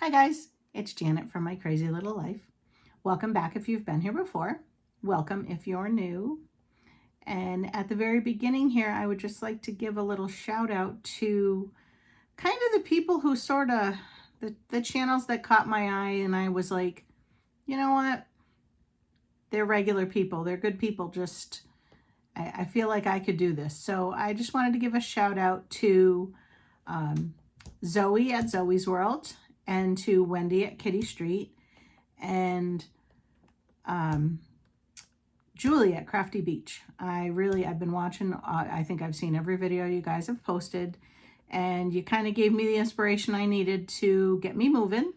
Hi guys, it's Janet from My Crazy Little Life. Welcome back if you've been here before. Welcome if you're new. And at the very beginning here, I would just like to give a little shout out to kind of the people who sort of, the channels that caught my eye, and I was like, you know what? They're regular people. They're good people. Just, I feel like I could do this. So I just wanted to give a shout out to Zoe at Zoe's World, and to Wendy at Kitty Street, and Julie at Crafty Beach. I've been watching, I think I've seen every video you guys have posted, and you kind of gave me the inspiration I needed to get me moving.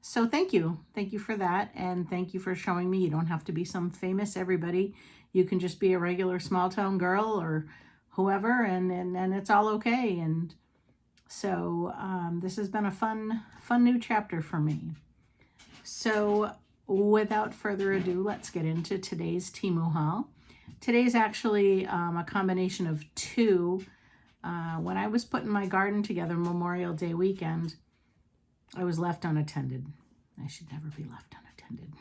So thank you. Thank you for that, and thank you for showing me you don't have to be some famous everybody. You can just be a regular small town girl or whoever, and it's all okay. And so this has been a fun new chapter for me. So without further ado, let's get into today's Temu haul. Today's actually a combination of two. When I was putting my garden together Memorial Day weekend, I was left unattended. I should never be left unattended.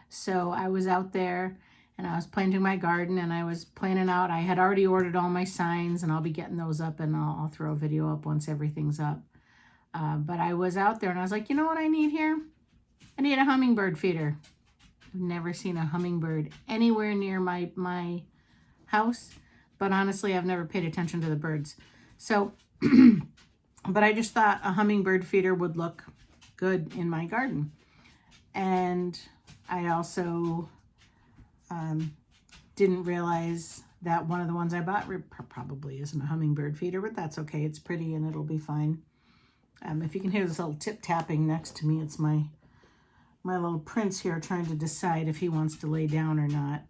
So I was out there and I was planting my garden, and I was planning out. I had already ordered all my signs, and I'll be getting those up, and I'll throw a video up once everything's up. But I was out there and I was like, you know what I need here? I need a hummingbird feeder. I've never seen a hummingbird anywhere near my house, but honestly, I've never paid attention to the birds. So, but I just thought a hummingbird feeder would look good in my garden. And I also didn't realize that one of the ones I bought probably isn't a hummingbird feeder, but that's okay. It's pretty and it'll be fine. If you can hear this little tip tapping next to me, it's my little prince here trying to decide if he wants to lay down or not.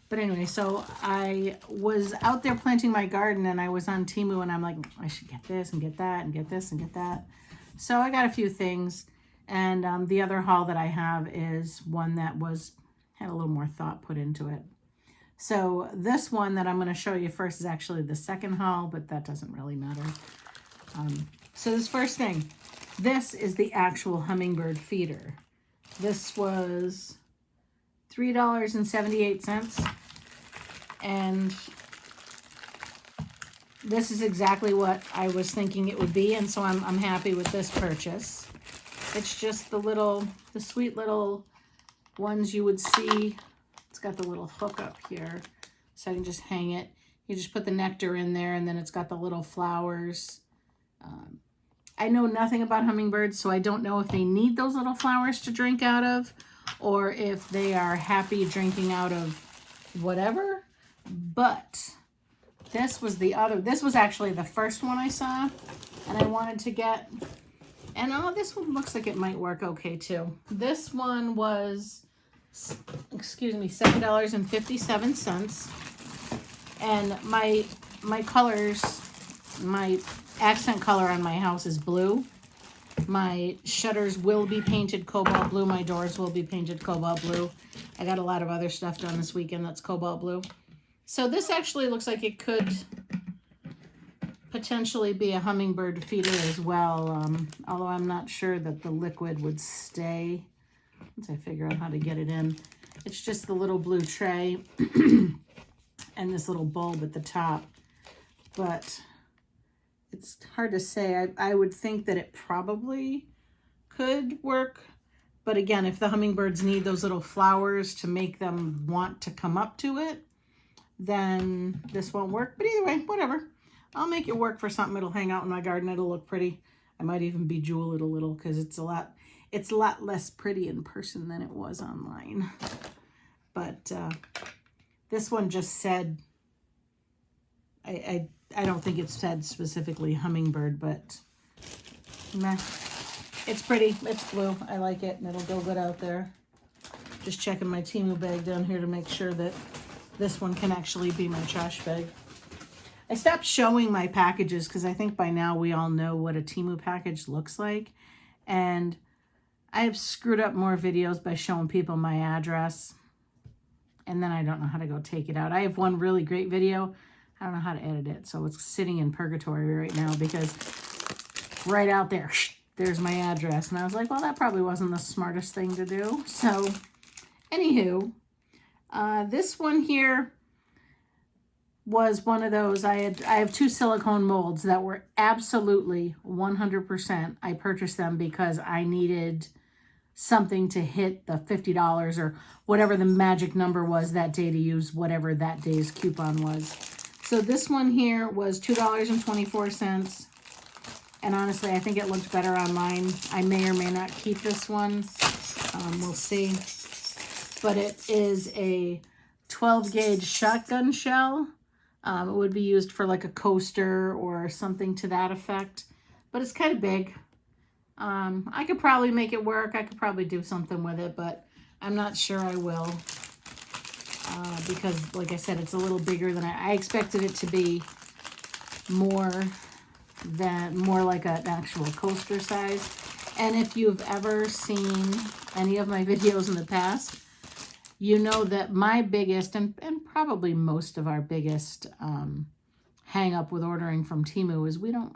But anyway, so I was out there planting my garden, and I was on Temu, and I'm like, I should get this and get that and get this and get that. So I got a few things. And the other haul that I have is one that had a little more thought put into it. So this one that I'm going to show you first is actually the second haul, but that doesn't really matter. So this first thing, this is the actual hummingbird feeder. This was $3.78, and this is exactly what I was thinking it would be, and so I'm happy with this purchase. It's just the sweet little ones you would see. It's got the little hook up here, so I can just hang it. You just put the nectar in there, and then it's got the little flowers. I know nothing about hummingbirds, so I don't know if they need those little flowers to drink out of, or if they are happy drinking out of whatever. But this was actually the first one I saw, and I wanted to get. And this one looks like it might work okay too. This one was, $7.57. And my colors, my accent color on my house is blue. My shutters will be painted cobalt blue. My doors will be painted cobalt blue. I got a lot of other stuff done this weekend that's cobalt blue. So this actually looks like it could potentially be a hummingbird feeder as well, although I'm not sure that the liquid would stay once I figure out how to get it in. It's just the little blue tray and this little bulb at the top, but it's hard to say. I would think that it probably could work, but again, if the hummingbirds need those little flowers to make them want to come up to it, then this won't work. But either way, whatever. I'll make it work for something. It'll hang out in my garden. It'll look pretty. I might even bejewel it a little because it's a lot less pretty in person than it was online. But this one just said, I don't think it said specifically hummingbird, but meh. It's pretty. It's blue. I like it, and it'll go good out there. Just checking my Temu bag down here to make sure that this one can actually be my trash bag. I stopped showing my packages because I think by now we all know what a Temu package looks like. And I have screwed up more videos by showing people my address, and then I don't know how to go take it out. I have one really great video. I don't know how to edit it, so it's sitting in purgatory right now because right out there, there's my address. And I was like, well, that probably wasn't the smartest thing to do. So anywho, this one here was one of those. I have 2 silicone molds that were absolutely 100%. I purchased them because I needed something to hit the $50 or whatever the magic number was that day to use whatever that day's coupon was. So this one here was $2.24. And honestly, I think it looked better online. I may or may not keep this one. We'll see. But it is a 12 gauge shotgun shell. It would be used for like a coaster or something to that effect. But it's kind of big. I could probably make it work. I could probably do something with it, but I'm not sure I will. Because, like I said, it's a little bigger than I expected it to be. More like an actual coaster size. And if you've ever seen any of my videos in the past, you know that my biggest and probably most of our biggest hang up with ordering from Temu is we don't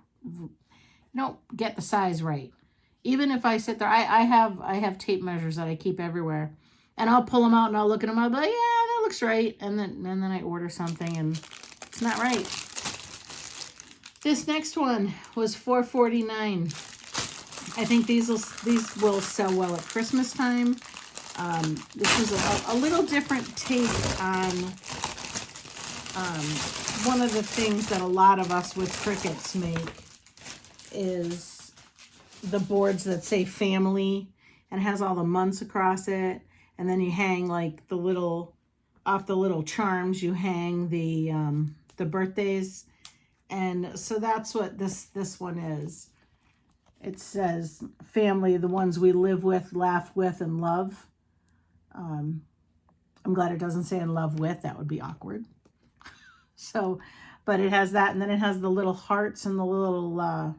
get the size right. Even if I sit there, I have tape measures that I keep everywhere, and I'll pull them out and I'll look at them. I'll be like, yeah, that looks right, and then I order something and it's not right. This next one was $4.49. I think these will sell well at Christmas time. This is a little different take on one of the things that a lot of us with Cricuts make is the boards that say family and has all the months across it. And then you hang like off the little charms, you hang the birthdays. And so that's what this one is. It says family, the ones we live with, laugh with, and love. I'm glad it doesn't say in love with. That would be awkward. So, but it has that, and then it has the little hearts and the little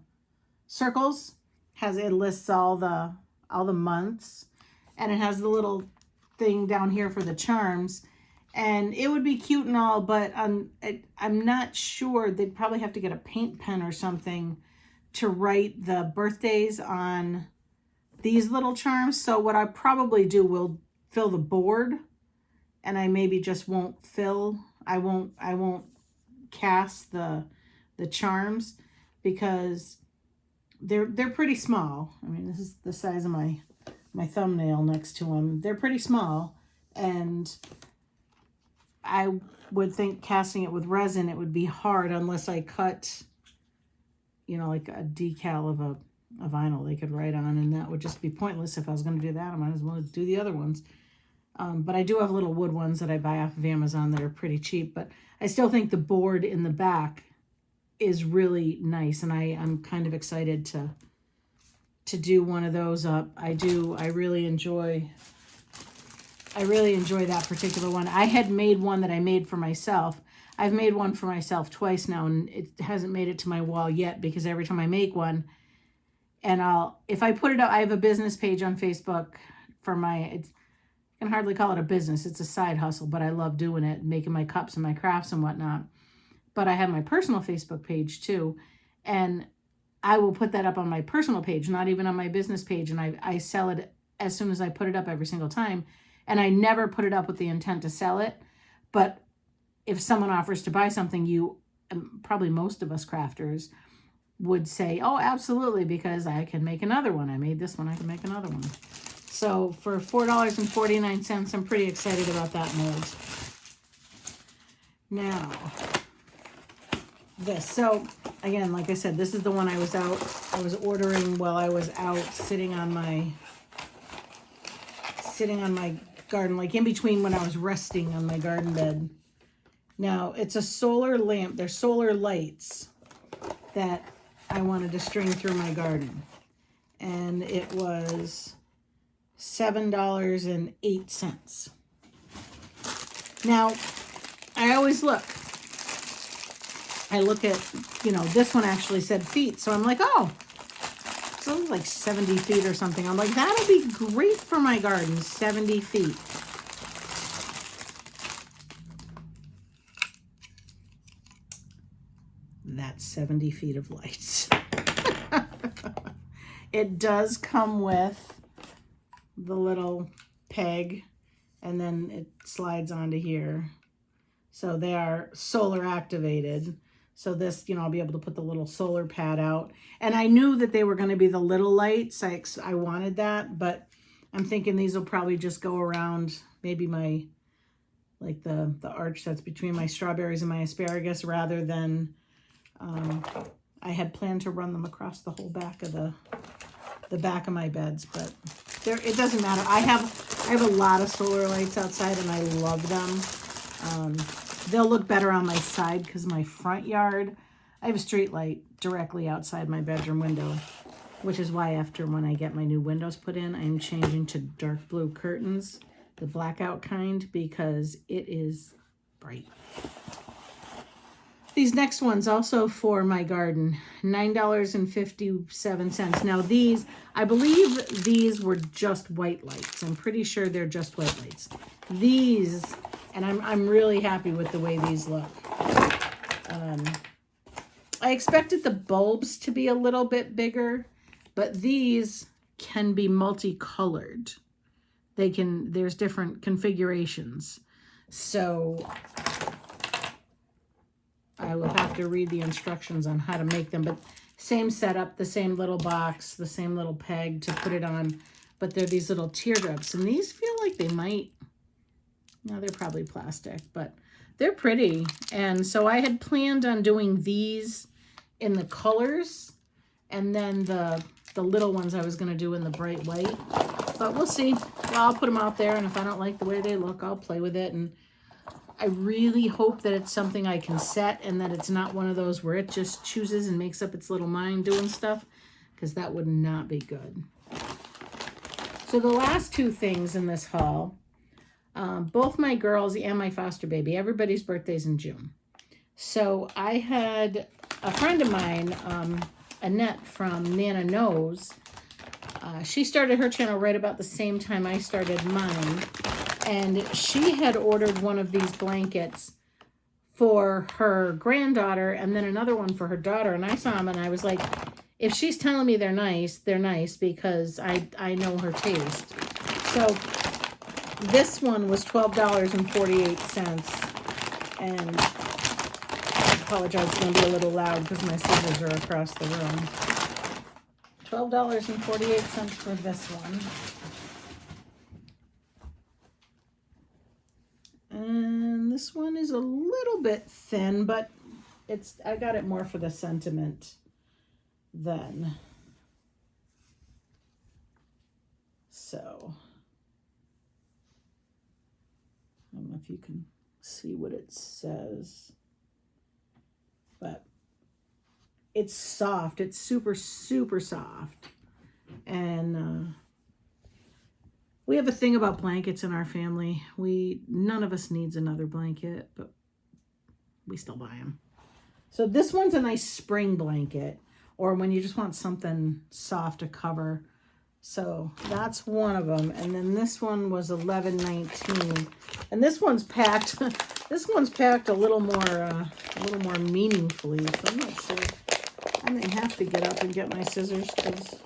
circles. It lists all the months, and it has the little thing down here for the charms. And it would be cute and all, but I'm not sure. They'd probably have to get a paint pen or something to write the birthdays on these little charms. So what I probably do will fill the board, and I maybe just won't I won't cast the charms because they're pretty small. I mean, this is the size of my thumbnail next to them. They're pretty small, and I would think casting it with resin, it would be hard unless I cut, like a decal of a vinyl they could write on, and that would just be pointless. If I was going to do that, I might as well do the other ones. But I do have little wood ones that I buy off of Amazon that are pretty cheap, but I still think the board in the back is really nice, and I'm kind of excited to do one of those up. I really enjoy that particular one. I had made one that I made for myself. I've made one for myself twice now, and it hasn't made it to my wall yet because every time I make one, and if I put it up, I have a business page on Facebook for I can hardly call it a business. It's a side hustle, but I love doing it, making my cups and my crafts and whatnot. But I have my personal Facebook page too, and I will put that up on my personal page, not even on my business page, and I sell it as soon as I put it up every single time. And I never put it up with the intent to sell it. But if someone offers to buy something, probably most of us crafters would say, oh, absolutely, because I can make another one. I made this one, I can make another one. So for $4.49, I'm pretty excited about that mold. Now, this. So again, like I said, this is the one I was ordering while I was out sitting on my garden, like in between when I was resting on my garden bed. Now, it's a solar lamp. They're solar lights that I wanted to string through my garden. And it was $7.08. Now, I always look. I look at, this one actually said feet. So I'm like, oh, so it was like 70 feet or something. I'm like, that'll be great for my garden, 70 feet. That's 70 feet of lights. It does come with the little peg, and then it slides onto here. So they are solar activated. So this, you know, I'll be able to put the little solar pad out. And I knew that they were going to be the little lights. I wanted that, but I'm thinking these will probably just go around maybe my, like the arch that's between my strawberries and my asparagus, rather than, I had planned to run them across the whole back of the back of my beds, but it doesn't matter. I have a lot of solar lights outside, and I love them. They'll look better on my side because my front yard, I have a street light directly outside my bedroom window, which is why after when I get my new windows put in, I'm changing to dark blue curtains, the blackout kind, because it is bright. These next ones also for my garden, $9.57. Now these, I believe these were just white lights. I'm pretty sure they're just white lights. These, and I'm really happy with the way these look. I expected the bulbs to be a little bit bigger, but these can be multicolored. There's different configurations. So I will have to read the instructions on how to make them, but same setup, the same little box, the same little peg to put it on, but they're these little teardrops, and these feel like they might, no, they're probably plastic, but they're pretty. And so I had planned on doing these in the colors, and then the little ones I was going to do in the bright white, but we'll see. Well, I'll put them out there, and if I don't like the way they look, I'll play with it. And I really hope that it's something I can set, and that it's not one of those where it just chooses and makes up its little mind doing stuff, because that would not be good. So the last two things in this haul, both my girls and my foster baby, everybody's birthday's in June. So I had a friend of mine, Annette from Nana Knows. She started her channel right about the same time I started mine. And she had ordered one of these blankets for her granddaughter, and then another one for her daughter. And I saw them, and I was like, if she's telling me they're nice, because I know her taste. So this one was $12.48. And I apologize, it's going to be a little loud because my scissors are across the room. $12.48 for this one. And this one is a little bit thin, but I got it more for the sentiment than. So, I don't know if you can see what it says, but it's soft. It's super, super soft. And, we have a thing about blankets in our family. None of us needs another blanket, but we still buy them. So this one's a nice spring blanket, or when you just want something soft to cover. So that's one of them. And then this one was $11.19. And this one's packed. This one's packed a little more meaningfully. So I'm not sure. I may have to get up and get my scissors, because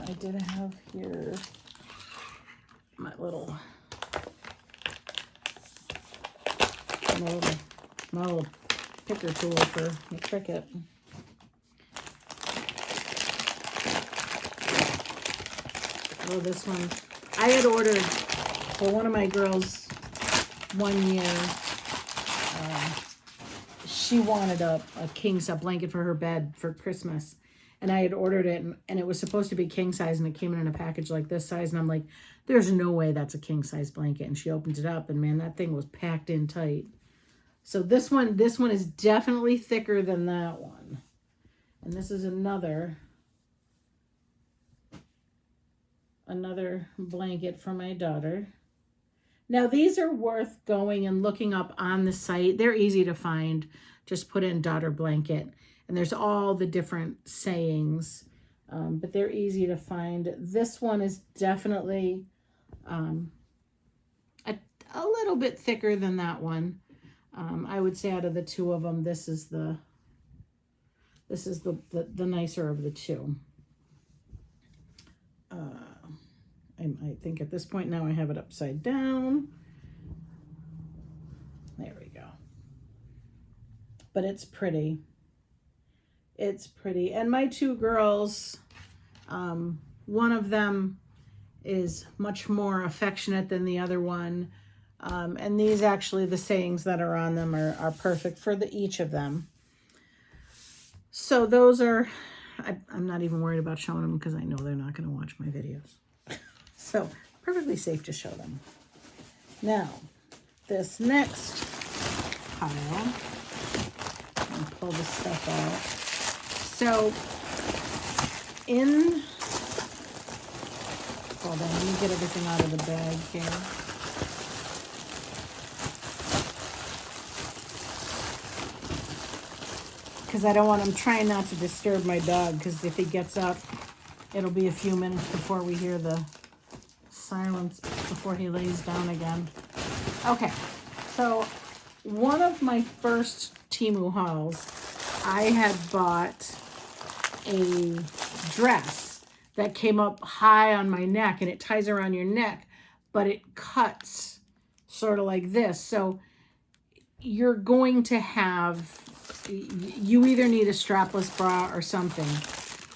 I did have here my little picker tool for the Cricut. Oh, this one I had ordered for one of my girls one year. She wanted a king-size blanket for her bed for Christmas. And I had ordered it, and it was supposed to be king size, and it came in a package like this size. And I'm like, there's no way that's a king size blanket. And she opened it up, and man, that thing was packed in tight. So this one is definitely thicker than that one. And this is another blanket for my daughter. Now these are worth going and looking up on the site. They're easy to find. Just put in daughter blanket. And there's all the different sayings, but they're easy to find. This one is definitely a little bit thicker than that one. I would say out of the two of them, this is the This is the nicer of the two. I think at this point now I have it upside down. There we go. But it's pretty. It's pretty. And my two girls, one of them is much more affectionate than the other one. And these actually, the sayings that are on them are perfect for each of them. So those are, I'm not even worried about showing them because I know they're not going to watch my videos. So perfectly safe to show them. Now, this next pile, I'll pull the stuff out. So hold on, let me get everything out of the bag here. Because I'm trying not to disturb my dog, because if he gets up, it'll be a few minutes before we hear the silence before he lays down again. Okay, so one of my first Temu hauls, I had bought a dress that came up high on my neck, and it ties around your neck, but it cuts sort of like this. So you're going to you either need a strapless bra or something.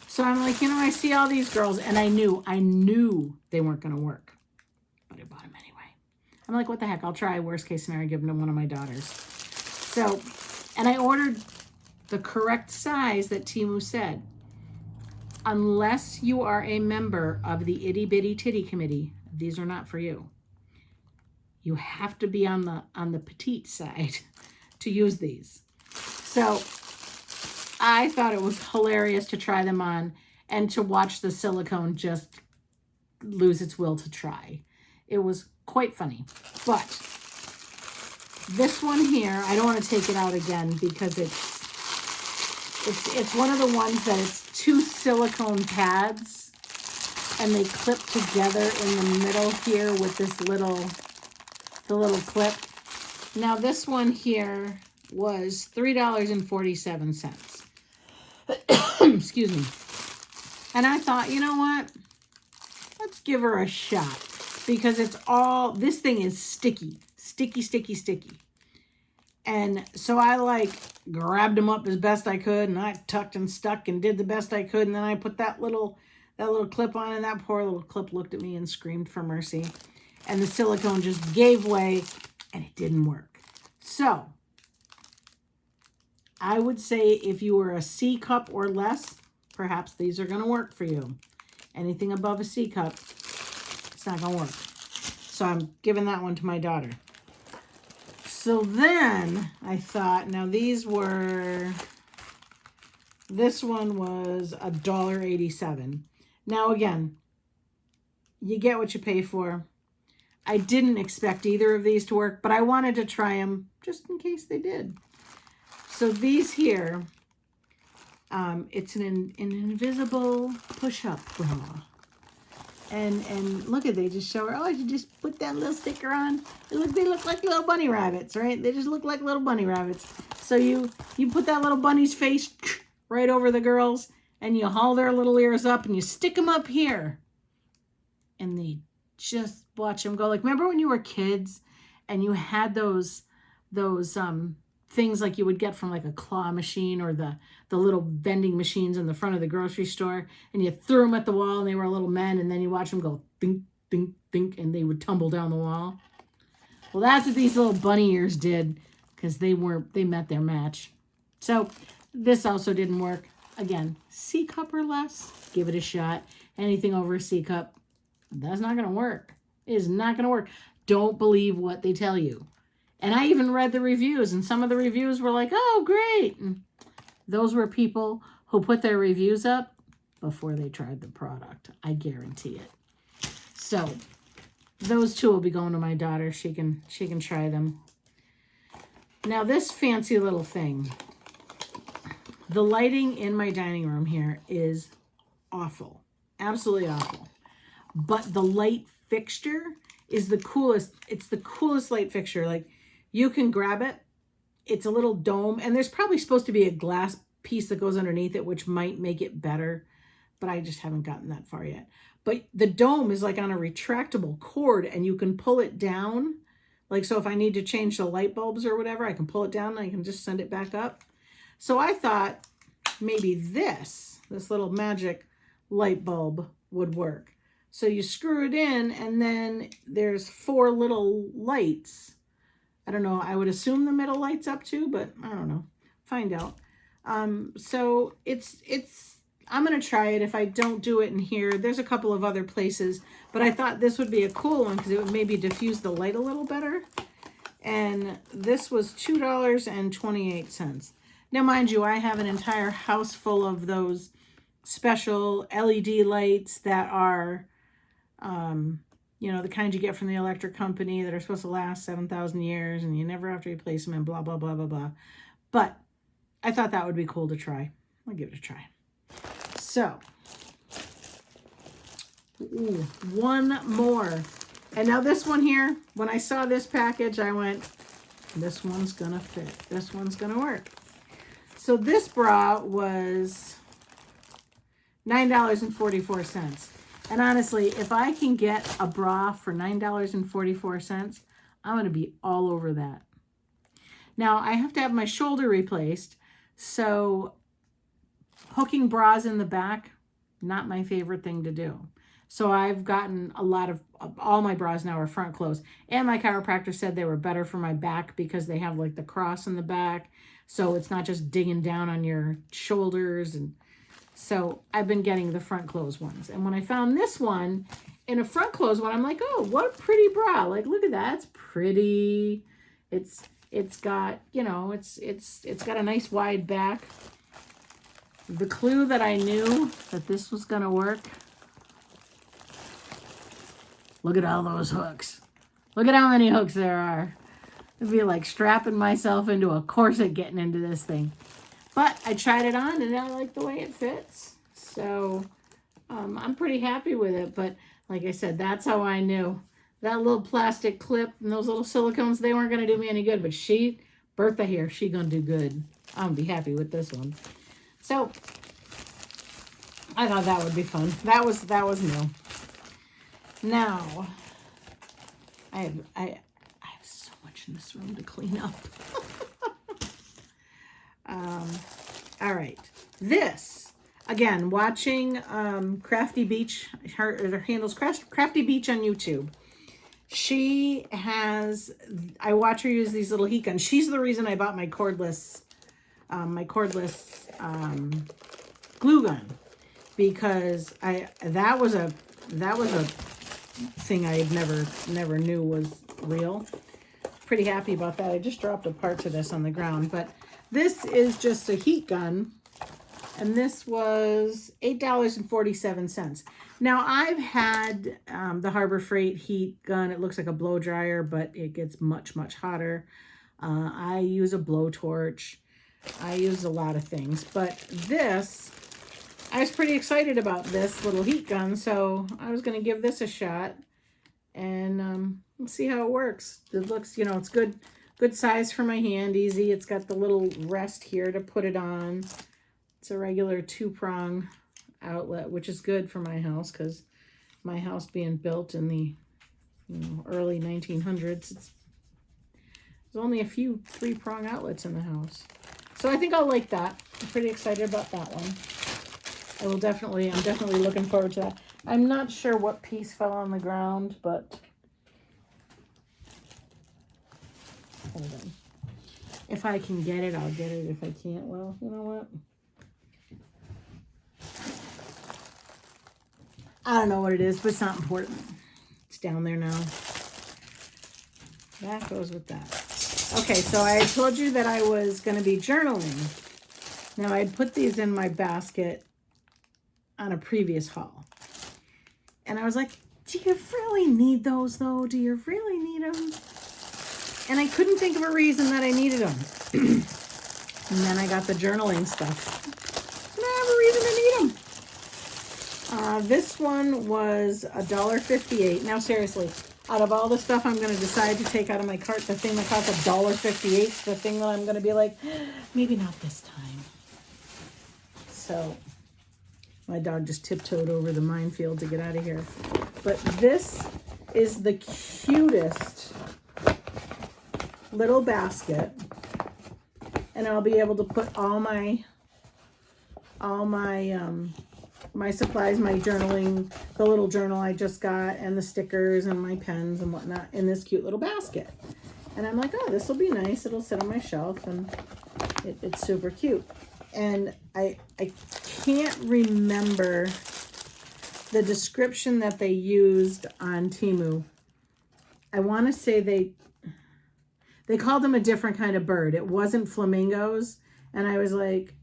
So I'm like, I see all these girls, and I knew they weren't going to work, but I bought them anyway. I'm like, what the heck? I'll try. Worst case scenario, give them to one of my daughters. So, and I ordered the correct size that Temu said. Unless you are a member of the Itty Bitty Titty Committee, these are not for you. You have to be on the petite side to use these. So I thought it was hilarious to try them on and to watch the silicone just lose its will to try. It was quite funny. But this one here, I don't want to take it out again because it's one of the ones that it's 2 silicone pads and they clip together in the middle here with this the little clip. Now this one here was $3.47. Excuse me. And I thought, you know what? Let's give her a shot because this thing is sticky. And so I grabbed them up as best I could, and I tucked and stuck and did the best I could. And then I put that little clip on, and that poor little clip looked at me and screamed for mercy. And the silicone just gave way, and it didn't work. So I would say if you were a C cup or less, perhaps these are going to work for you. Anything above a C cup, it's not going to work. So I'm giving that one to my daughter. So then I thought, now this one was $1.87. Now again, you get what you pay for. I didn't expect either of these to work, but I wanted to try them just in case they did. So these here, it's an invisible push-up bra. And look at, they just show her, you just put that little sticker on. They look like little bunny rabbits, right? They just look like little bunny rabbits. So you put that little bunny's face right over the girls, and you haul their little ears up, and you stick them up here. And they just watch them go. Remember when you were kids, and you had those things like you would get from a claw machine or the little vending machines in the front of the grocery store, and you threw them at the wall and they were little men, and then you watch them go think, think, think, and they would tumble down the wall. Well, that's what these little bunny ears did, because they met their match. So this also didn't work. Again, C cup or less, give it a shot. Anything over a C cup, that's not going to work. It is not going to work. Don't believe what they tell you. And I even read the reviews, and some of the reviews were like, oh, great. And those were people who put their reviews up before they tried the product. I guarantee it. So those two will be going to my daughter. She can try them. Now this fancy little thing. The lighting in my dining room here is awful. Absolutely awful. But the light fixture is the coolest. It's the coolest light fixture. You can grab it. It's a little dome, and there's probably supposed to be a glass piece that goes underneath it, which might make it better, but I just haven't gotten that far yet. But the dome is like on a retractable cord, and you can pull it down. Like, so if I need to change the light bulbs or whatever, I can pull it down and I can just send it back up. So I thought maybe this little magic light bulb would work. So you screw it in, and then there's 4 little lights. I don't know. I would assume the middle lights up too, but I don't know. Find out. So I'm going to try it. If I don't do it in here, there's a couple of other places, but I thought this would be a cool one because it would maybe diffuse the light a little better. And this was $2.28. Now, mind you, I have an entire house full of those special LED lights that are, you know, the kind you get from the electric company that are supposed to last 7,000 years and you never have to replace them and blah, blah, blah, blah, blah. But I thought that would be cool to try. I'll give it a try. So, ooh, one more. And now this one here, when I saw this package, I went, this one's gonna fit. This one's gonna work. So this bra was $9.44. And honestly, if I can get a bra for $9.44, I'm gonna be all over that. Now, I have to have my shoulder replaced, so hooking bras in the back, not my favorite thing to do. So I've gotten a lot of, all my bras now are front close. And my chiropractor said they were better for my back because they have like the cross in the back. So it's not just digging down on your shoulders. And so I've been getting the front close ones. And when I found this one in a front close one, I'm like, oh, what a pretty bra. Like, look at that. It's pretty. It's got, you know, it's got a nice wide back. The clue that I knew that this was going to work. Look at all those hooks. Look at how many hooks there are. It'd be like strapping myself into a corset getting into this thing. But I tried it on and I like the way it fits. So I'm pretty happy with it. But like I said, that's how I knew. That little plastic clip and those little silicones, they weren't going to do me any good. But Bertha here, she going to do good. I'm going to be happy with this one. So I thought that would be fun. That was new. Now I have so much in this room to clean up. All right. This again, watching Crafty Beach. Her handle's Crafty Beach on YouTube. She has. I watch her use these little heat guns. She's the reason I bought my cordless glue gun, because that was a thing I had never knew was real. Pretty happy about that. I just dropped a part to this on the ground, but this is just a heat gun, and this was $8.47. Now I've had the Harbor Freight heat gun. It looks like a blow dryer, but it gets much hotter. I use a blowtorch. I use a lot of things, but this, I was pretty excited about this little heat gun, so I was going to give this a shot, and we'll see how it works. It looks, you know, it's good size for my hand, easy. It's got the little rest here to put it on. It's a regular 2-prong outlet, which is good for my house, because my house being built in the, you know, early 1900s, there's only a few 3-prong outlets in the house. So I think I'll like that. I'm pretty excited about that one. I'm definitely looking forward to that. I'm not sure what piece fell on the ground, but hold on. If I can get it, I'll get it. If I can't, well, you know what? I don't know what it is, but it's not important. It's down there now. That goes with that. Okay, so I told you that I was going to be journaling. Now, I put these in my basket on a previous haul. And I was like, do you really need those, though? Do you really need them? And I couldn't think of a reason that I needed them. And then I got the journaling stuff. And I have a reason to need them. This one was $1.58. Now, seriously, out of all the stuff I'm going to decide to take out of my cart, the thing that costs $1.58 is the thing that I'm going to be like, maybe not this time. So my dog just tiptoed over the minefield to get out of here. But this is the cutest little basket. And I'll be able to put all my my supplies, my journaling, the little journal I just got, and the stickers and my pens and whatnot in this cute little basket. And I'm like, oh, this will be nice. It'll sit on my shelf, and it's super cute. And I can't remember the description that they used on Temu. I want to say they called them a different kind of bird. It wasn't flamingos. And I was like,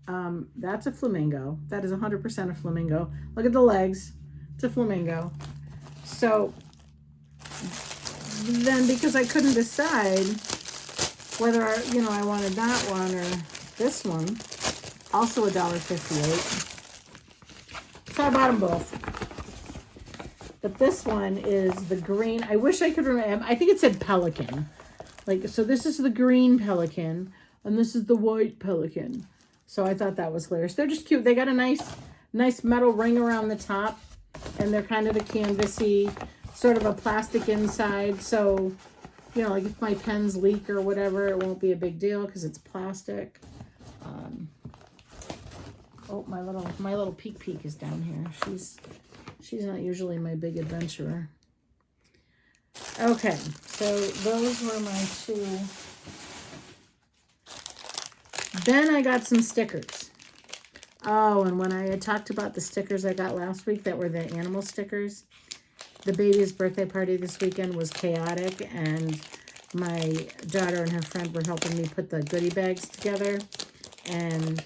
that's a flamingo. That is 100% a flamingo. Look at the legs. It's a flamingo. So then, because I couldn't decide whether, I wanted that one or this one, also $1.58. So I bought them both. But this one is the green. I wish I could remember. I think it said pelican. So this is the green pelican. And this is the white pelican. So I thought that was hilarious. They're just cute. They got a nice metal ring around the top. And they're kind of a canvasy, sort of a plastic inside. So, like if my pens leak or whatever, it won't be a big deal because it's plastic. Oh, my little Peek is down here. She's not usually my big adventurer. Okay, so those were my two. Then I got some stickers. Oh, and when I had talked about the stickers I got last week that were the animal stickers, the baby's birthday party this weekend was chaotic, and my daughter and her friend were helping me put the goodie bags together, and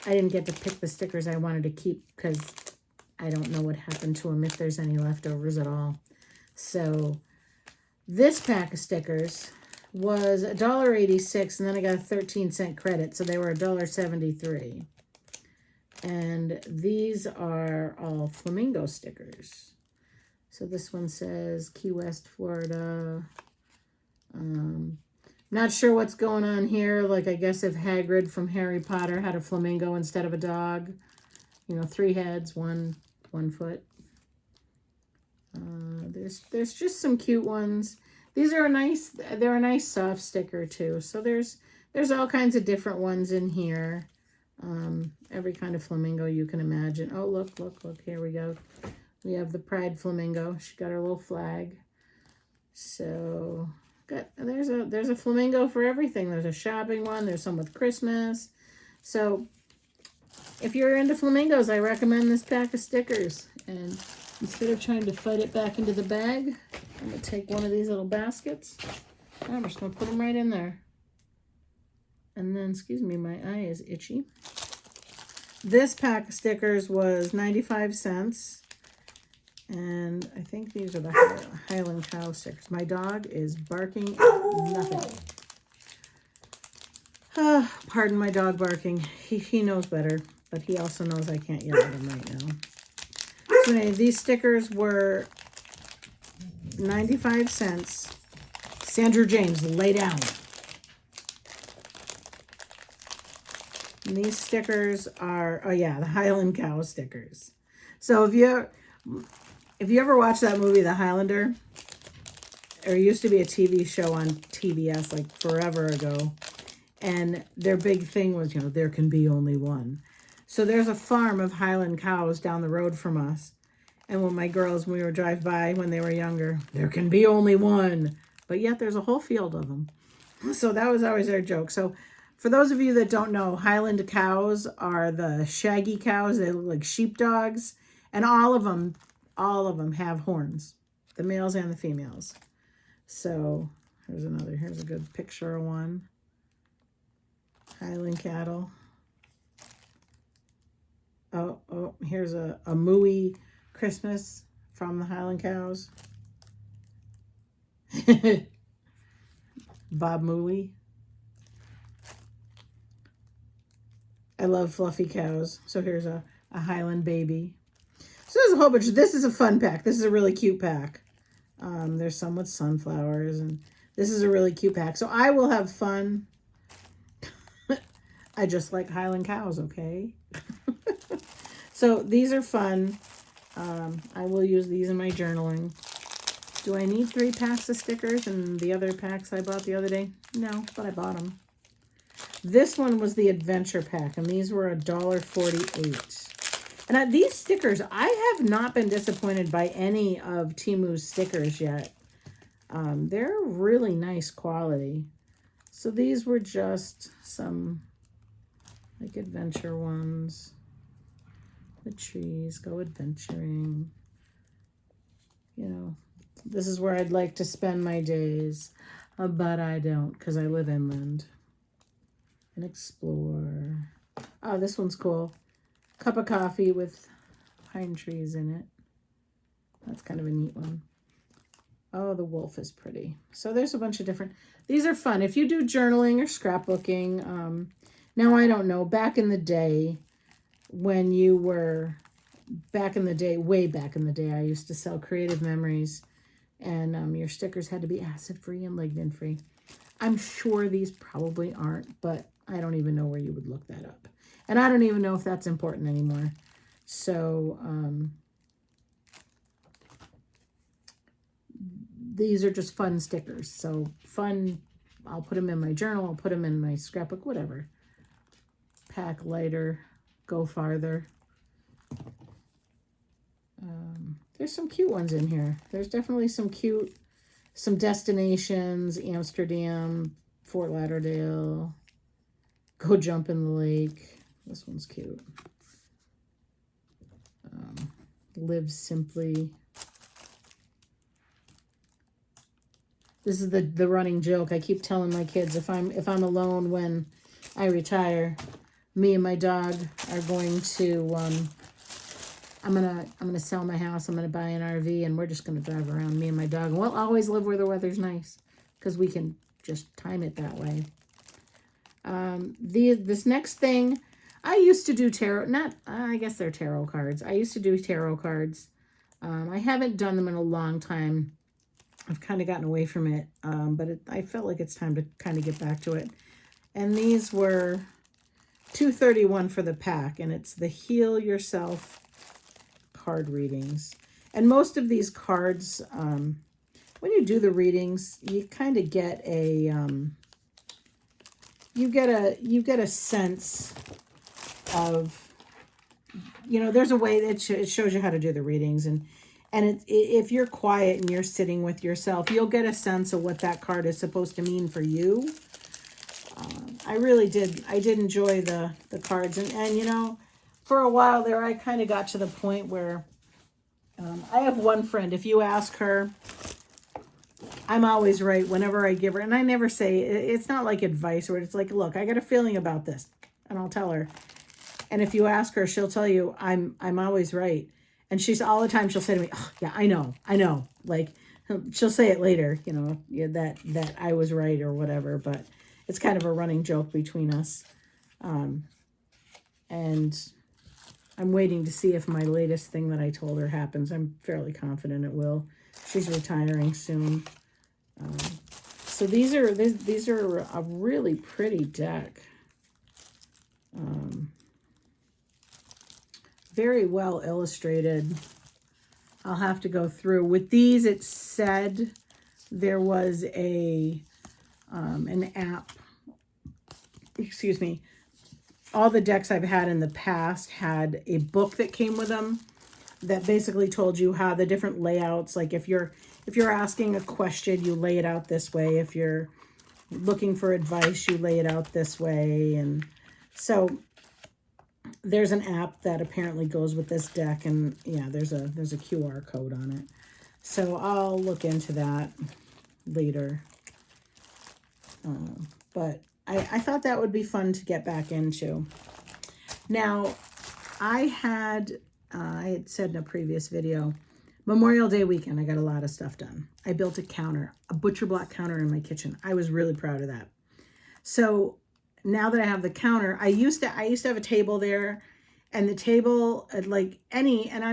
I didn't get to pick the stickers I wanted to keep because I don't know what happened to them, if there's any leftovers at all. So this pack of stickers was $1.86, and then I got a 13-cent credit, so they were $1.73. And these are all flamingo stickers. So this one says Key West, Florida. Not sure what's going on here. Like, I guess if Hagrid from Harry Potter had a flamingo instead of a dog. 3 heads, one foot. There's just some cute ones. These are they're a nice soft sticker too. So there's all kinds of different ones in here. Every kind of flamingo you can imagine. Oh, look, here we go. We have the Pride Flamingo. She got her little flag. So there's a flamingo for everything. There's a shopping one. There's some with Christmas. So if you're into flamingos, I recommend this pack of stickers. And instead of trying to fight it back into the bag, I'm going to take one of these little baskets. I'm just going to put them right in there. And then, excuse me, my eye is itchy. This pack of stickers was 95 cents. And I think these are the Highland Cow stickers. My dog is barking at nothing. Pardon my dog barking. He knows better, but he also knows I can't yell at him right now. So anyway, these stickers were 95 cents. Sandra James, lay down. And these stickers are, the Highland Cow stickers. So if you ever watched that movie, The Highlander, there used to be a TV show on TBS like forever ago, and their big thing was, there can be only one. So there's a farm of Highland cows down the road from us. And when my girls, when we would drive by when they were younger, there can be only one. But yet there's a whole field of them. So that was always their joke. So for those of you that don't know, Highland cows are the shaggy cows. They look like sheepdogs. And all of them have horns. The males and the females. So here's a good picture of one. Highland cattle. Oh, here's a mooey Christmas from the Highland cows. Bob Mooey. I love fluffy cows. So here's a Highland baby. So there's a whole bunch. This is a fun pack. This is a really cute pack. There's some with sunflowers, and this is a really cute pack. So I will have fun I just like Highland cows, okay? So these are fun. I will use these in my journaling. Do I need 3 packs of stickers and the other packs I bought the other day? No, but I bought them. This one was the adventure pack, and these were $1.48. And these stickers, I have not been disappointed by any of Temu's stickers yet. They're really nice quality. So these were just some like adventure ones. The trees, go adventuring. You know, this is where I'd like to spend my days, but I don't because I live inland. And explore. Oh, this one's cool. Cup of coffee with pine trees in it. That's kind of a neat one. Oh, the wolf is pretty. So there's a bunch of different, these are fun. If you do journaling or scrapbooking, now I don't know, back in the day, when you were, back in the day, way back in the day, I used to sell Creative Memories, and your stickers had to be acid-free and lignin-free. I'm sure these probably aren't, but I don't even know where you would look that up. And I don't even know if that's important anymore. So, these are just fun stickers. So, fun, I'll put them in my journal, I'll put them in my scrapbook, whatever. Pack lighter, go farther. There's some cute ones in here. There's definitely some cute, some destinations, Amsterdam, Fort Lauderdale, go jump in the lake. This one's cute. Live simply. This is the running joke. I keep telling my kids if I'm alone when I retire, me and my dog are going to I'm gonna sell my house. I'm gonna buy an RV, and we're just gonna drive around, me and my dog. And we'll always live where the weather's nice, because we can just time it that way. This next thing, I used to do tarot. I guess they're tarot cards. I used to do tarot cards. I haven't done them in a long time. I've kind of gotten away from it, but I felt like it's time to kind of get back to it. And these were $2.31 for the pack, and it's the Heal Yourself card readings. And most of these cards, when you do the readings, you kind of get a you get a sense of, you know, there's a way that it shows you how to do the readings, and if you're quiet and you're sitting with yourself, you'll get a sense of what that card is supposed to mean for you. I really did. I did enjoy the cards, and you know, for a while there, I kind of got to the point where I have one friend. If you ask her, I'm always right whenever I give her, and I never say, it's not like advice where it's like, look, I got a feeling about this, and I'll tell her. And if you ask her, she'll tell you I'm always right. And she's all the time, she'll say to me, oh, yeah, I know. Like, she'll say it later, you know, yeah, that I was right or whatever, but it's kind of a running joke between us. And I'm waiting to see if my latest thing that I told her happens. I'm fairly confident it will. She's retiring soon. So these are a really pretty deck. Very well illustrated. I'll have to go through. With these, it said there was an app. Excuse me. All the decks I've had in the past had a book that came with them that basically told you how the different layouts, like if you're asking a question, you lay it out this way. If you're looking for advice, you lay it out this way. And so there's an app that apparently goes with this deck, and yeah, there's a QR code on it. So I'll look into that later. But I thought that would be fun to get back into. Now, I had said in a previous video, Memorial Day weekend, I got a lot of stuff done. I built a counter, a butcher block counter in my kitchen. I was really proud of that. So now that I have the counter, I used to have a table there, and the table, like any, and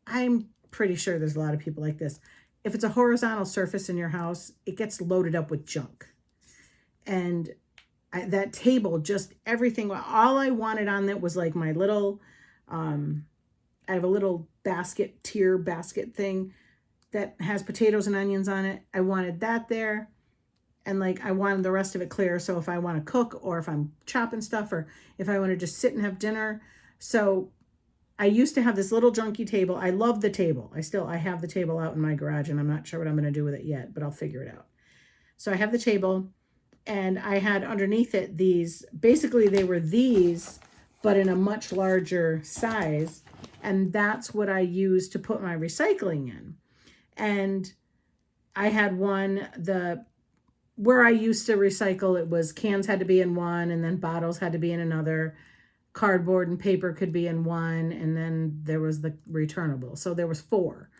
I'm pretty sure there's a lot of people like this. If it's a horizontal surface in your house, it gets loaded up with junk. And that table, just everything, all I wanted on that was like my little, I have a little tier basket thing that has potatoes and onions on it. I wanted that there. And like, I wanted the rest of it clear. So if I want to cook, or if I'm chopping stuff, or if I want to just sit and have dinner. So I used to have this little junky table. I love the table. I have the table out in my garage, and I'm not sure what I'm going to do with it yet, but I'll figure it out. So I have the table, and I had underneath it these, basically they were these, but in a much larger size. And that's what I used to put my recycling in. And I had one, where I used to recycle, it was cans had to be in one, and then bottles had to be in another. Cardboard and paper could be in one, and then there was the returnable. So there was 4.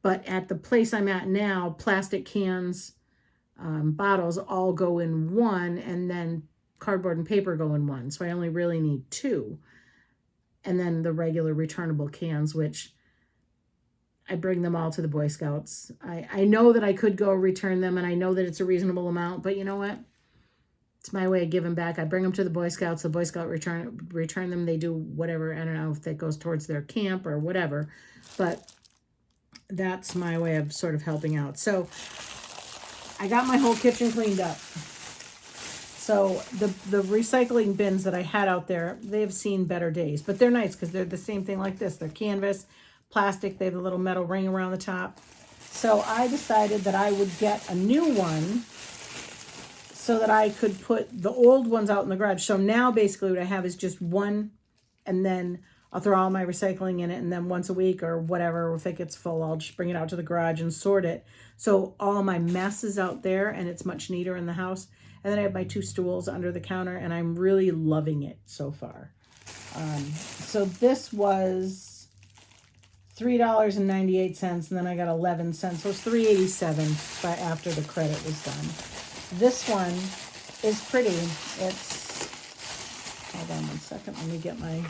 But at the place I'm at now, plastic cans, bottles all go in one, and then cardboard and paper go in one. So I only really need 2. And then the regular returnable cans, which I bring them all to the Boy Scouts. I know that I could go return them, and I know that it's a reasonable amount, but you know what? It's my way of giving back. I bring them to the Boy Scouts. The Boy Scout return them. They do whatever. I don't know if that goes towards their camp or whatever, but that's my way of sort of helping out. So I got my whole kitchen cleaned up. So the recycling bins that I had out there, they've seen better days, but they're nice because they're the same thing like this. They're canvas, plastic. They have a little metal ring around the top. So I decided that I would get a new one so that I could put the old ones out in the garage. So now basically what I have is just one, and then I'll throw all my recycling in it, and then once a week or whatever, if it gets full, I'll just bring it out to the garage and sort it. So all my mess is out there, and it's much neater in the house. And then I have my 2 stools under the counter, and I'm really loving it so far. So this was $3.98, and then I got 11 cents. So it's $3.87 after the credit was done. This one is pretty. It's, hold on one second. Let me get my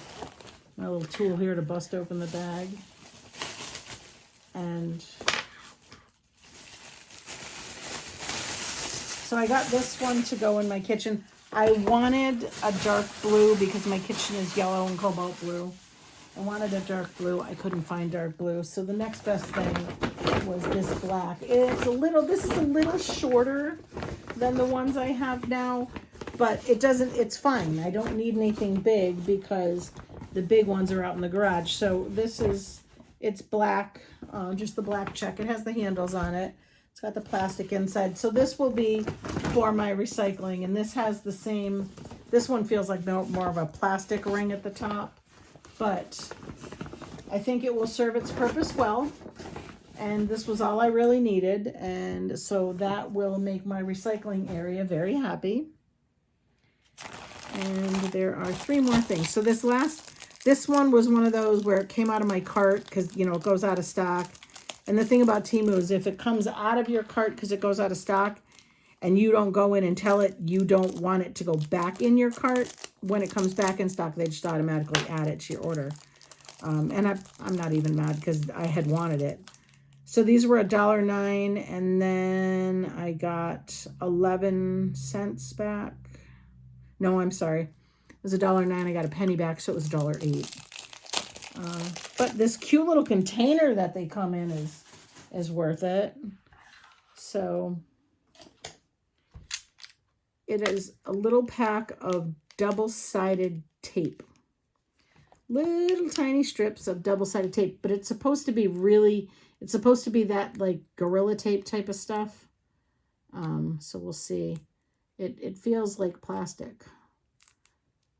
little tool here to bust open the bag. And so I got this one to go in my kitchen. I wanted a dark blue because my kitchen is yellow and cobalt blue. I wanted a dark blue. I couldn't find dark blue. So the next best thing was this black. This is a little shorter than the ones I have now, but it's fine. I don't need anything big because the big ones are out in the garage. So it's black, just the black check. It has the handles on it. It's got the plastic inside. So this will be for my recycling, and this has the same, this one feels like more of a plastic ring at the top, but I think it will serve its purpose well. And this was all I really needed. And so that will make my recycling area very happy. And there are 3 more things. So this one was one of those where it came out of my cart because, it goes out of stock. And the thing about Temu is if it comes out of your cart because it goes out of stock and you don't go in and tell it you don't want it to go back in your cart, when it comes back in stock, they just automatically add it to your order. And I'm not even mad because I had wanted it. So these were $1.09, and then I got 11 cents back. No, I'm sorry. It was $1.09. I got a penny back, so it was $1.08. But this cute little container that they come in is worth it. So it is a little pack of double-sided tape. Little tiny strips of double-sided tape, but it's supposed to be that like Gorilla Tape type of stuff. So we'll see. It feels like plastic.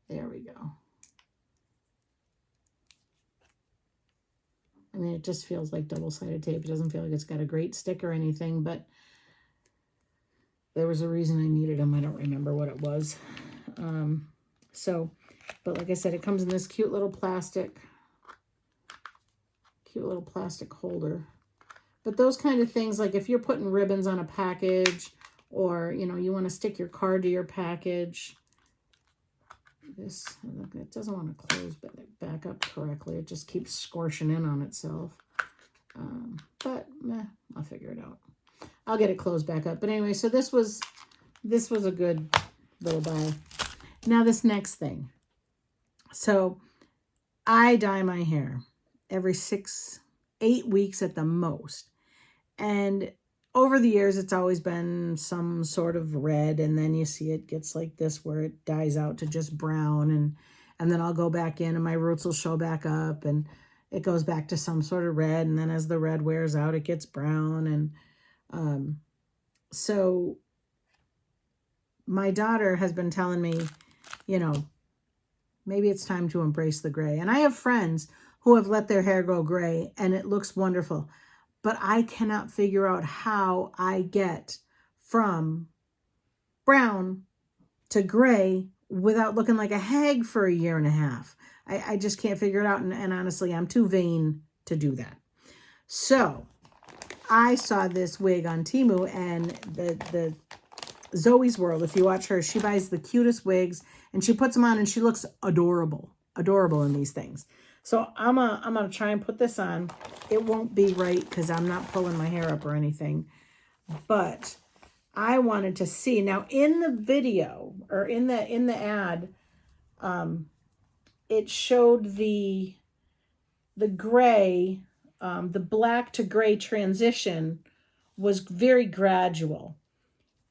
There we go. I mean, it just feels like double-sided tape. It doesn't feel like it's got a great stick or anything, but there was a reason I needed them. I don't remember what it was. But like I said, it comes in this cute little plastic holder. But those kind of things, like if you're putting ribbons on a package, or, you want to stick your card to your package, it doesn't want to close back up correctly. It just keeps squishing in on itself. But I'll figure it out. I'll get it closed back up. But anyway, so this was a good little bye. Now this next thing. So I dye my hair every 8 weeks at the most. And over the years, it's always been some sort of red. And then you see it gets like this where it dyes out to just brown. And then I'll go back in and my roots will show back up. And it goes back to some sort of red. And then as the red wears out, it gets brown. And so my daughter has been telling me, you know, maybe it's time to embrace the gray. And I have friends who have let their hair go gray and it looks wonderful. But I cannot figure out how I get from brown to gray without looking like a hag for a year and a half. I just can't figure it out. And honestly, I'm too vain to do that. So I saw this wig on Temu, and the Zoe's World, if you watch her, she buys the cutest wigs and she puts them on and she looks adorable in these things. So I'm gonna try and put this on. It won't be right because I'm not pulling my hair up or anything, but I wanted to see. Now in the video or in the ad, it showed the gray, the black to gray transition was very gradual.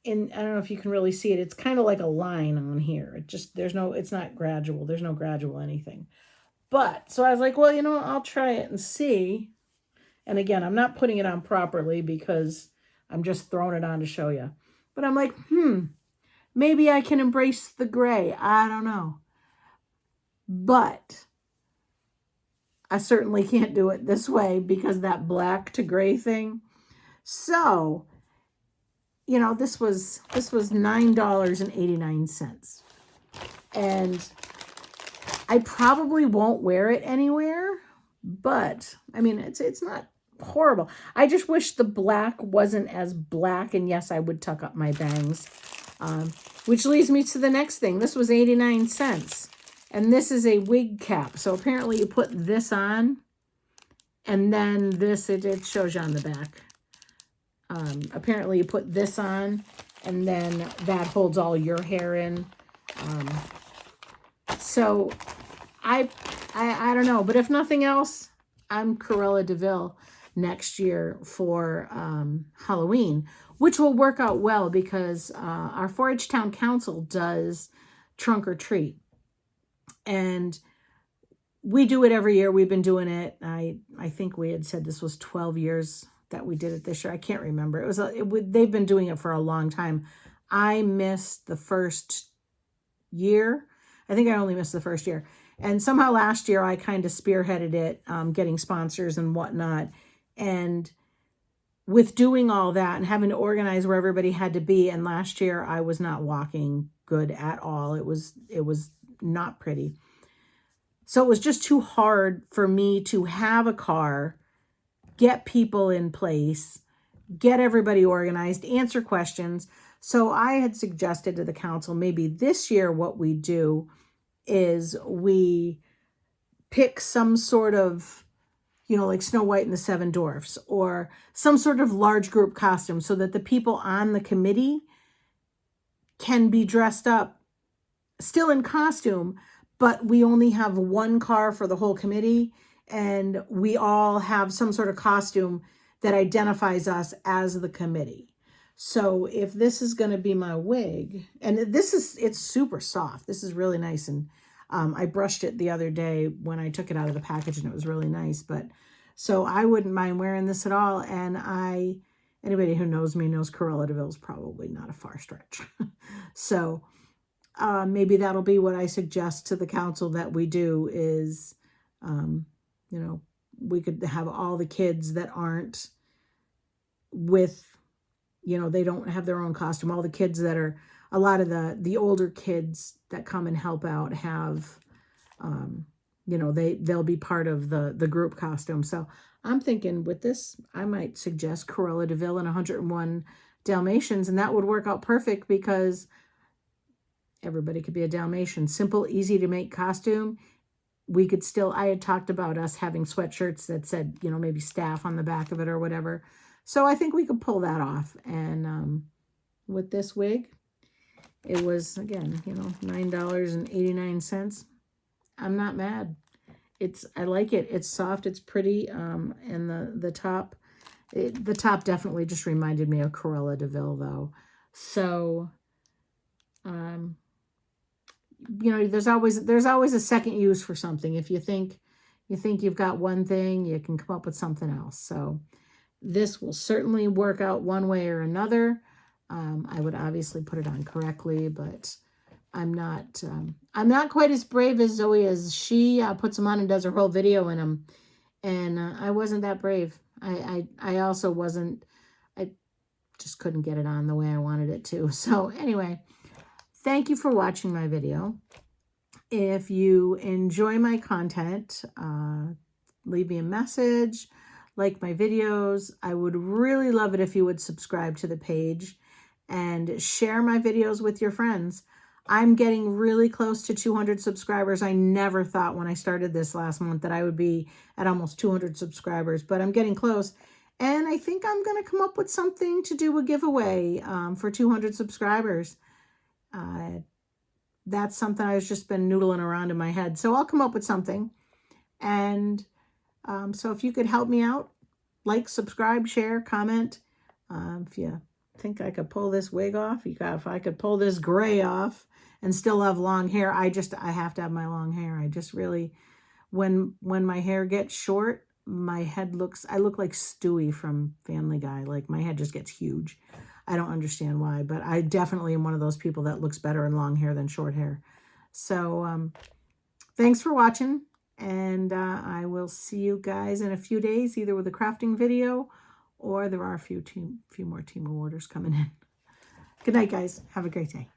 And I don't know if you can really see it. It's kind of like a line on here. It's not gradual. There's no gradual anything. But, so I was like, well, you know, I'll try it and see. And again, I'm not putting it on properly because I'm just throwing it on to show you. But I'm like, maybe I can embrace the gray. I don't know. But I certainly can't do it this way because that black to gray thing. So, you know, this was $9.89. And I probably won't wear it anywhere, but I mean, it's not horrible. I just wish the black wasn't as black, and yes, I would tuck up my bangs, which leads me to the next thing. This was 89 cents, and this is a wig cap. So apparently you put this on, and then this, it shows you on the back. Apparently you put this on, and then that holds all your hair in. So I don't know, but if nothing else, I'm Cruella de Vil next year for Halloween, which will work out well because our 4-H Town Council does trunk or treat, and we do it every year. We've been doing it. I think we had said this was 12 years that we did it this year. I can't remember. They've been doing it for a long time. I missed the first year. I think I only missed the first year. And somehow last year I kind of spearheaded it, getting sponsors and whatnot. And with doing all that and having to organize where everybody had to be, and last year I was not walking good at all. It was not pretty. So it was just too hard for me to have a car, get people in place, get everybody organized, answer questions. So I had suggested to the council, maybe this year what we do is we pick some sort of, you know, like Snow White and the Seven Dwarfs, or some sort of large group costume so that the people on the committee can be dressed up still in costume, but we only have one car for the whole committee, and we all have some sort of costume that identifies us as the committee. So if this is going to be my wig, and it's super soft. This is really nice. And I brushed it the other day when I took it out of the package, and it was really nice. But so I wouldn't mind wearing this at all. And anybody who knows me knows Cruella de Vil is probably not a far stretch. So maybe that'll be what I suggest to the council that we do is, you know, we could have all the kids that aren't with, you know, they don't have their own costume. All the kids that are, a lot of the older kids that come and help out have, you know, they'll be part of the group costume. So I'm thinking with this, I might suggest Cruella de Vil and 101 Dalmatians, and that would work out perfect because everybody could be a Dalmatian. Simple, easy to make costume. We could still, I had talked about us having sweatshirts that said, you know, maybe staff on the back of it or whatever. So I think we could pull that off. And with this wig, It was, again, you know, $9.89. I'm not mad. I like it. It's soft. It's pretty. And the top, the top definitely just reminded me of Cruella de Vil, though. So, you know, there's always a second use for something. If you think you've got one thing, you can come up with something else. So this will certainly work out one way or another. I would obviously put it on correctly, but I'm not quite as brave as Zoe as she puts them on and does her whole video in them. And I wasn't that brave. I also wasn't, I just couldn't get it on the way I wanted it to. So anyway, thank you for watching my video. If you enjoy my content, leave me a message, like my videos. I would really love it if you would subscribe to the page and share my videos with your friends. I'm getting really close to 200 subscribers. I never thought when I started this last month that I would be at almost 200 subscribers, but I'm getting close. And I think I'm going to come up with something to do a giveaway for 200 subscribers. That's something I've just been noodling around in my head. So I'll come up with something. And so if you could help me out, like, subscribe, share, comment. If you think I could pull this wig off, if I could pull this gray off and still have long hair, I have to have my long hair. I just really, when my hair gets short, I look like Stewie from Family Guy. Like, my head just gets huge. I don't understand why, but I definitely am one of those people that looks better in long hair than short hair. So thanks for watching, and I will see you guys in a few days, either with a crafting video, or there are a few more team orders coming in. Good night, guys. Have a great day.